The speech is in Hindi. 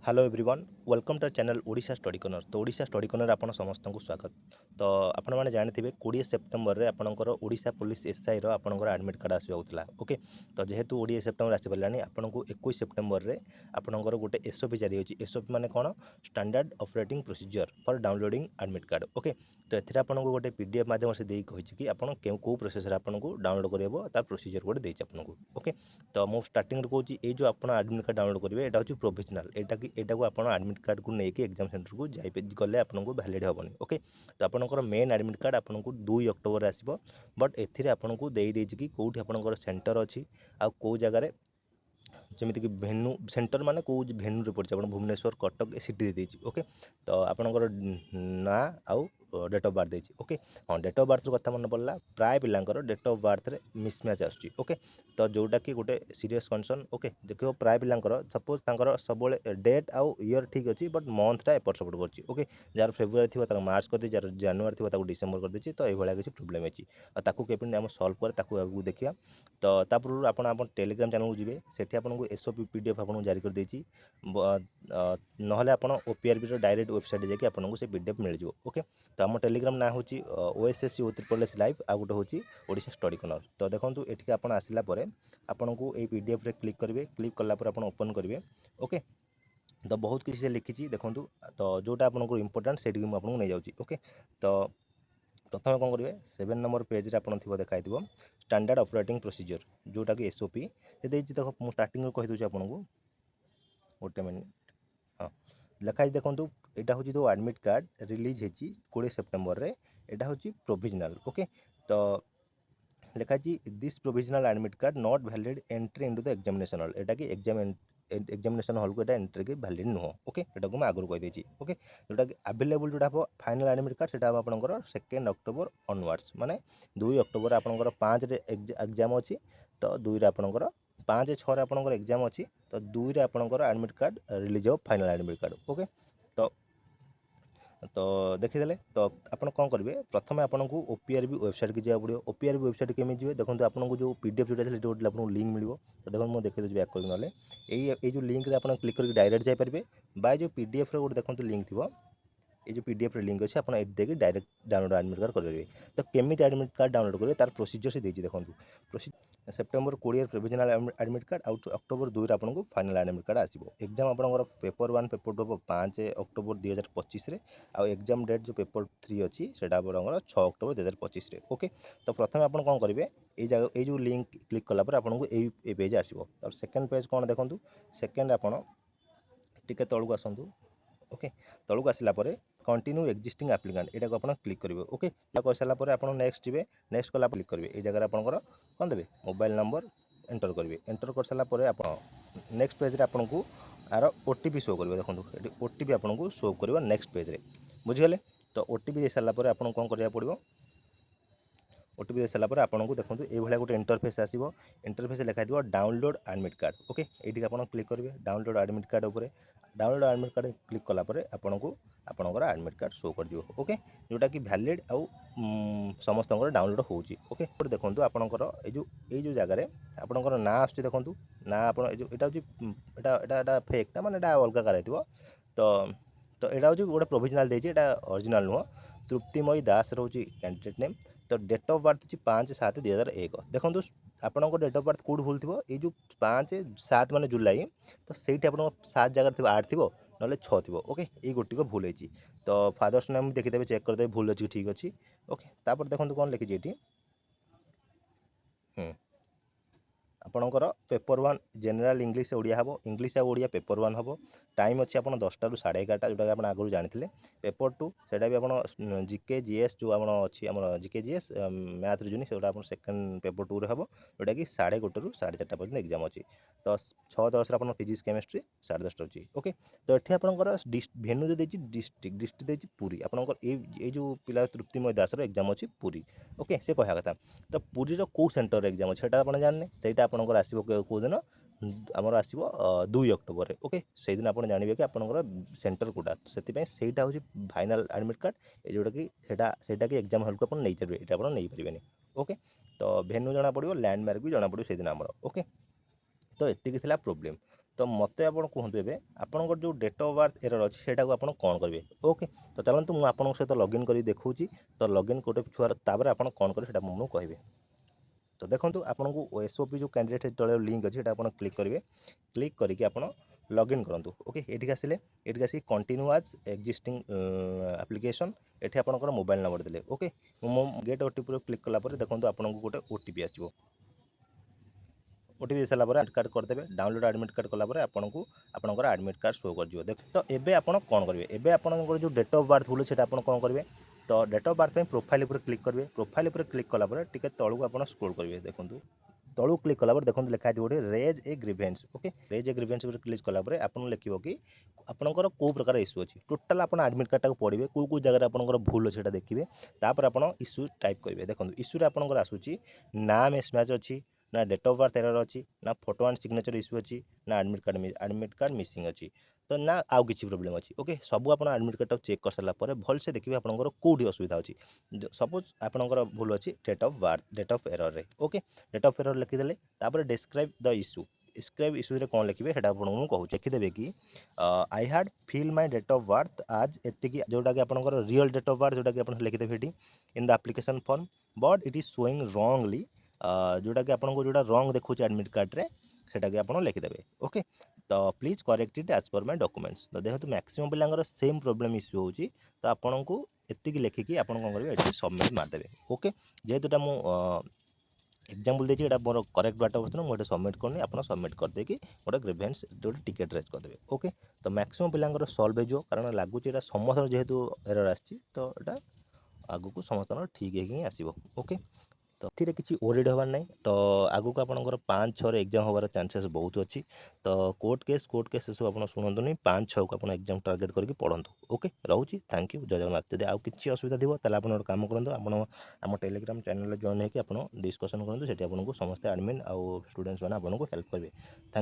Hello everyone welcome to channel Odisha study corner. तो ओडिशा स्टडी कॉर्नर आपण समस्त को स्वागत। तो आपण मैंने जानते 20 सेप्टेम्बर रे आपणकर ओडिशा पुलिस एसआई रो आपणकर एडमिट कार्ड आसबा होतला। ओके, तो जेहेतु 20 सेप्टेम्बर आसी पलानी आपनको 21 सेप्टेम्बर रे आपणकर गोटे एसओपी जारी होची। एसओपी माने कोन? Standard operating procedure for downloading admit card. Okay, तो एथिरा आपनको गोटे पीडीएफ माध्यम से देई कहिछि कि आपण को प्रोसेस रे आपनको डाउनलोड करबो तार प्रोसीजर गोटे देछि आपनको। ओके, तो मो स्टार्टिंग रे कहूछि ए जो आपण एडमिट कार्ड डाउनलोड करिवे एटा होछि प्रोविजनल। एटा को आपण एडमिट कार्ड को लेके एग्जाम सेंटर को जाई गले आपनको वैलिड हेबनी। ओके, तो आपनकर मेन एडमिट कार्ड आपनको 2 अक्टोबर आसीबो। बट एथिरे आपनको देई देछि कि कोठी आपनकर सेंटर अछि आ को जगह रे जमीती कि भेन्यू सेंटर माने को भेन्यू रे पड़छ आपण भुवनेश्वर कटक सिटी दे देछि। ओके, तो आपनकर ना आउ डेट ऑफ बर्थ देछि। ओके, हाँ डेट ऑफ बर्थ कथा मन पड़ला प्राय पिलांकर डेट ऑफ बर्थ रे मिसमैच आछि। ओके, तो जोटा कि गोटे सीरियस कंसर्न। ओके, देखियो प्राय पिलांकर सपोज तांकर सबले डेट आउ ईयर ठीक अछि बट मंथटा एपट सपोर्ट करछि। ओके, जार फेब्रुआरी थिबा तार मार्च कर दे, जार जनवरी थिबा ताको डिसेंबर कर देछि। तो ए भलिया किछि प्रॉब्लम अछि आ ताको केपिन हम सॉल्व कर ताको आगु देखिया। तो तापर आपण टेलीग्राम चैनल को जिवे, सेठी आपनको एसओपी पीडीएफ आपनको जारी कर देछि। नहले आपण ओपीआरबी रो डायरेक्ट वेबसाइट जाके आपनको से पीडीएफ मिल जिवो। ओके, तो हम टेलीग्राम ना होची ओएसएससी उत्तरप्रदेश लाइव आ गोटे होची ओडिशा स्टडी कॉर्नर। तो देखंतु एठी आपण आसिला परे आपनको ए पीडीएफ रे क्लिक करिवे। क्लिक करला पर आपण ओपन करिवे। ओके, तो बहुत किसी से लिखी देखो, तो जोटा आपको इंपोर्टाट से आपको नहीं जाऊँगी। ओके, तो प्रथम कौन करेंगे 7 नंबर पेज रे आपन थिबो देखाई दिबो स्टैंडर्ड ऑपरेटिंग प्रोसीजर जोटा कि एसओपी से देछि। देखो मु स्टार्टिंग कहि दोछि आपनको गोटे मिनिट। हाँ, लिखाई देखो यहाँ हूँ जो एडमिट कार्ड रिलीज होती 20 सेप्टेम्बर रे, एटा हूँ प्रोविजनल। ओके, तो लिखाई this provisional admit card not valid entry into the examination hall. एटा कि एग्जामिनेशन हॉल को एटा एंट्री के वैलिड नुह। ओके, एटा को मैं आगु कहि देछि। ओके, जोटा कि अवेलेबल जोटा हो फाइनल एडमिट कार्ड सेटा आपनकर 2 अक्टोबर ऑनवर्ड्स माने 2 अक्टोबर आपनकर 5 रे एग्जाम अछि। तो 2 रे आपनकर 5-6 रे आपनकर एग्जाम अछि। तो 2 रे आपनकर एडमिट कार्ड रिलीज हो फाइनल एडमिट कार्ड। ओके, तो देखीदे। तो आप कौन करेंगे प्रथम आपको ओपीआरबी वेबसाइट की जावा पड़ो। ओपीआरबी वेबसाइट केमी जी देखो आपको जो पीडीएफ जोटा है गोटे आपको लिंक मिलो। तो देखो मुझे देखिए बैक कर ना जो लिंक रे आप क्लिक करके डायरेक्ट जापारे बाय जो पीडीएफ रे गोटे देखो लिंक थी। ये जो पीडीएफ रे लिंक अच्छे आप देखिए डायरेक्ट डाउनलोड एडमिट कार्ड करेंगे। तो केमी एडमिट कार्ड डाउनलोड करेंगे तार प्रोसीजर से देखिए देखो September 20 provisional admit card out October 2 आपको फाइनल एडमिट कार्ड आसो। एग्जाम आपंकर पेपर 1 पेपर 2 हम 5 अक्टोबर 2025 आउ एग्जाम डेट जो पेपर 3 अच्छी से 6 अक्टोबर 2025 रे। ओके, तो प्रथम आप कौन करेंगे ये जो लिंक क्लिक कलापर आपको ये पेज आसो। सेकेंड पेज कौन देखो सेकेंड आपड़ टिके तलू आसतु। ओके, तलू आसला कंटिन्यू एक्जिस्टिंग एप्लिकेंट यहाँ को आप क्लिक करेंगे। ओके, कर सारापर आप नेक्स्ट जी नेक्स्ट कला क्लिक करेंगे। ये जगह आपंकर कौन देवे मोबाइल नंबर एंटर करेंगे। एंटर कर सारापर आप नेक्स्ट पेज रे आपको आर ओटीपी शो करेंगे। देखो ये ओटीपी आपको शो कर नेक्स्ट पेज रे, बुझीगले। तो ओटीपी दे सारापर आपको कौन करा पड़ो ओटीपी दे सारापर आपको देखो ये गोटे इंटरफेस आसो। इंटरफेस लिखा थी डाउनलोड एडमिट कार्ड। ओके, ये आप क्लिक करेंगे डाउनलोड एडमिट कार्ड उपर। डाउनलोड एडमिट कार्ड क्लिक कलापर आपको आपंकर एडमिट कार्ड शो कर दियो। ओके, जोटा कि वैलिड आउ समस्त डाउनलोड होची। ओके, देखो आपंकर ये जगह आपंकर ना आस देखो ना आप यहाँ फेकटा माने अलग कर। तो यहाँ हूँ गोटे प्रोविजनल देती ओरिजिनल नुह। तृप्तिमयी दास रोचे कैंडिडेट नेम। तो डेट ऑफ बर्थ होची 5/7/2001। देखो आपंकर डेट ऑफ बर्थ कौट भूल थो ये 5/7 माने जुलाई। तो सही आप 7 जगह थी 8 थी ना 6 थी। ओके, ये गोटी को भूल है। तो फादर्स नेम देखीदे चेक करदे भूल अच्छी ठीक अच्छी। ओके, तापर देखो कौन लिखी ये आपणकर पेपर 1 जनरल इंग्लीश ओडिया हम इंग्लीश आ ओडिया पेपर 1 हम। टाइम अच्छी आप 10टा ରୁ 11:30 जोटा आप आगुरी जानते। पेपर 2 से आप जीके जीएस जो अच्छी आम जीके जीएस मैथ रिजनिंग से आप सेकेंड पेपर 2 हम जोटा कि 1:30 ରୁ 4:30 पर्यटन एग्जाम अच्छी। तो 6:10 आप फिजिक्स केमिस्ट्री 10:30 अच्छी। ओके, तो ये आपंकर भेन्यू जो देती डिस्ट्रिक्ट देती पुरी आपंकर ये जो पिला तृप्तिमय दास एग्जाम अच्छी पुरी। ओके, से कह कथा। तो पुरी कौ सेंटर एग्जाम अच्छे आप जानने से आपंकर आसो कौ दिन आमर आसो 2 अक्टोबर रे। ओके, से दिन आप जानवे कि आपंकर सेंटर कौटा से हूँ फाइनल एडमिट कार्ड ये जोटा कि सेटा कि एग्जाम हॉल को आप नहीं पारे ये आप नहीं पारे। ओके, तो भेन्यू जना पड़ो लैंडमार्क भी जना पड़ो से दिन आमर। ओके, तो ये प्रोब्लेम। तो मते आपण कहतु ए आपंकर जो डेट ऑफ बर्थ एरर अच्छी से कौन करेंगे। ओके तो चलते मुझे आपंक सहित लॉगिन कर देखूँ। तो लॉगिन गोटे छुआर तापर आप कौन करेंगे मुझे कहबे। तो देखो आपको एसओपी जो कैंडिडेट तले लिंक अच्छे आप क्लिक करेंगे। क्लिक करके आप लॉगिन करूँ। ओके ये आसिले ये आसिक कंटिन्यू आज एक्जिस्टिंग एप्लिकेशन ये आपंकर मोबाइल नंबर देते। ओके मो गेट ओटीपी क्लिक कलापर देखो आपको गोटे ओटीपी आसो। ओटीपी सारा पर एडमिट कार्ड करदे। डाउनलोड एडमिट कार्ड कलापर आपको आपंकर एडमिट कार्ड शो कर देख। तो ये आप कौन करेंगे एवं आपंकर जो डेट ऑफ बर्थ भूल से कौन करेंगे। तो डेट ऑफ बर्थ में प्रोफाइल पर क्लिक करेंगे। प्रोफाइल पर क्लिक कलापर टी तलू आप स्क्रोल करेंगे। देखो तलू क्लिक कलापर देखो लिखा गोटे raise a grievance. Okay raise a grievance पर क्लिक कलापर आपको लिखो कि आपंकर कौ प्रकार इश्यू अच्छी टोटाल आप एडमिट कार्ड को पढ़े कौ जगह आपंकर भूल अच्छे देखिए। तापर आप इश्यू टाइप करेंगे। देखो इश्यूरे आपंकर आसूँ ना मिसमैच अच्छी ना डेट ऑफ बर्थ एरर अच्छी ना फोटो एंड सिग्नेचर इश्यू अच्छी ना एडमिट कार्ड मिसिंग अच्छी तो ना आउ किसी प्रोब्लेम अच्छी। ओके सब आप एडमिट कार्ड चेक कर सारापर भलसे देखिए आपंकर कौटी असुविधा अच्छी। सपोज आपंकर भूल अच्छी date of birth date of error रे। ओके डेट ऑफ एरर लिखिदेले तापर describe the issue describe issue रे कौन लिखिए सेटा आपको कहूँ लिखिदेवे कि I had fill my date of birth आज एतिकी जोटा कि आपंकर रियल डेट ऑफ बर्थ जोटा कि आप लिखिदेवे in the application form but it is showing wrongly जोटा कि आपको जोटा रंग देखो एडमिट कार्ड रे सेटा कि आप लिखिदेवे। ओके तो please correct it as per my documents. तो देखो मैक्सिमम पिलांगर सेम प्रोब्लेम इश्यू होची तो आपको एतिकी लिखिकी आप कौन करेंगे ये सबमिट मारदेवे। ओके जेहेतुटा मु एग्जाम्पल देखिए ये मोर करेक्ट बाट बर्तन मुझे सबमिट करनी आप सबमिट करदे कि गोटे ग्रीवेंस गोटे टिकेट रेज करदे। ओके तो मैक्सिमम पिलांगर सल्व हो कारण लगुच समस्त जेहेतु एरर आसी तो यहाँ आगू को समस्त ठीक ही आसो। ओके तो ये किसी ओरिड हबार नहीं। तो आगू को आपंकर 5-6 एग्जाम हबार चांसेस बहुत अच्छी। तो कोर्ट केस सब आप शुणुनी 5-6 को आप एग्जाम टार्गेट करके पढ़ंतु। ओके रोचे थैंक यू जय जगन्नाथ। जब आउ कि असुविधा थी आप गोटे कम करूँ आप टेलीग्राम चैनल जॉइन होकर डिस्कसन करूँ। आपको समस्त एडमिन आउ स्टूडेंट्स मैंने आपको हेल्प करेंगे। थैंक